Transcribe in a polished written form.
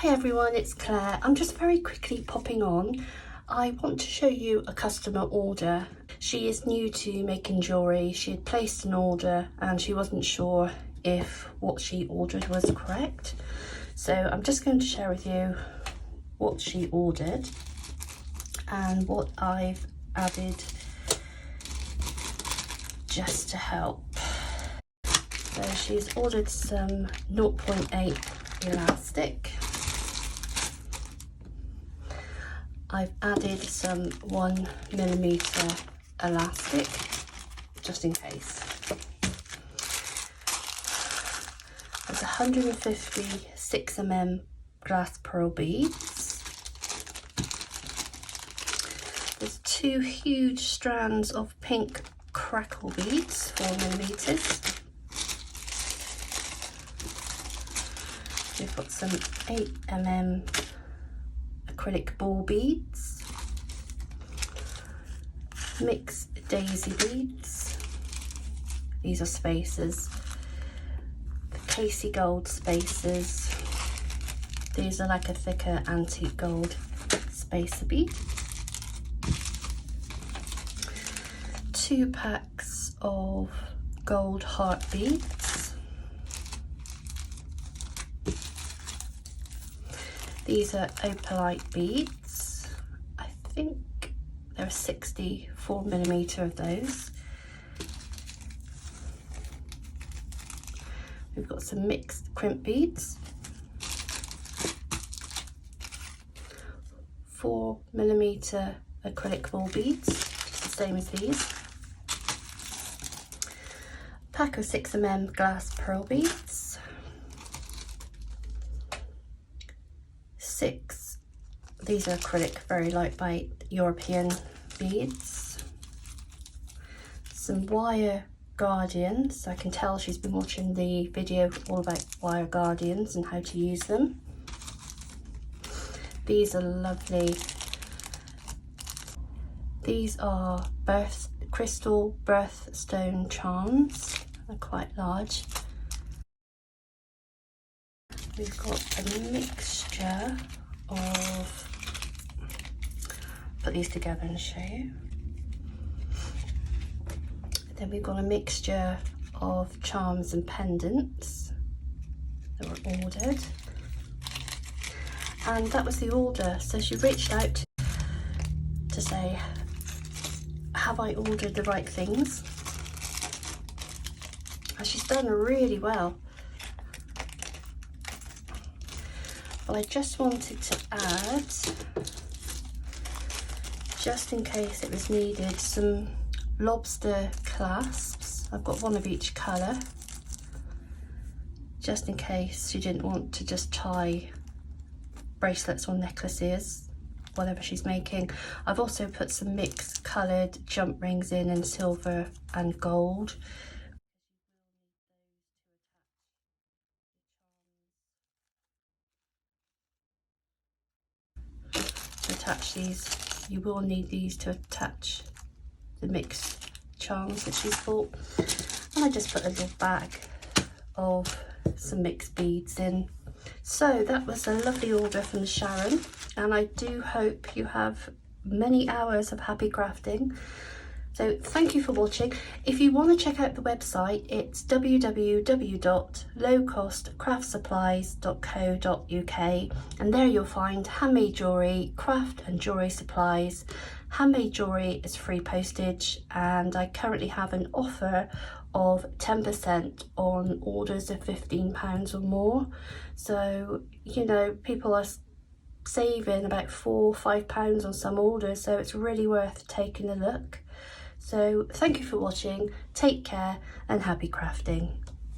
Hi everyone, it's Claire. I'm just very quickly popping on. I want to show you a customer order. She is new to making jewellery. She had placed an order and she wasn't sure if what she ordered was correct. So I'm just going to share with you what she ordered and what I've added just to help. So she's ordered some 0.8 elastic. I've added some 1mm elastic, just in case. There's 150 6mm glass pearl beads. There's 2 huge strands of pink crackle beads, 4mm. We've got some 8mm acrylic ball beads, mixed daisy beads. These are spacers. The Casey gold spacers. These are like a thicker antique gold spacer bead. 2 packs of gold heart beads. These are opalite beads. I think there are 64mm of those. We've got some mixed crimp beads. 4mm acrylic ball beads, just the same as these. Pack of 6mm glass pearl beads. 6, these are acrylic, very lightweight European beads. Some wire guardians. I can tell she's been watching the video all about wire guardians and how to use them. These are lovely. These are crystal birthstone charms. They're quite large. We've got a mixture of, put these together and show you. Then we've got a mixture of charms and pendants that were ordered. And that was the order. So she reached out to say, have I ordered the right things? And she's done really well. But I just wanted to add, just in case it was needed, some lobster clasps. I've got one of each colour, just in case she didn't want to just tie bracelets or necklaces, whatever she's making. I've also put some mixed coloured jump rings in silver and gold. To attach these, you will need these to attach the mixed charms that she's bought. And I just put a little bag of some mixed beads in. So that was a lovely order from Sharon, and I do hope you have many hours of happy crafting. So thank you for watching. If you want to check out the website, it's www.lowcostcraftsupplies.co.uk, and there you'll find handmade jewellery, craft and jewellery supplies. Handmade jewellery is free postage, and I currently have an offer of 10% on orders of £15 or more. So, you know, people are saving about £4 or £5 on some orders, so it's really worth taking a look. So thank you for watching, take care and happy crafting.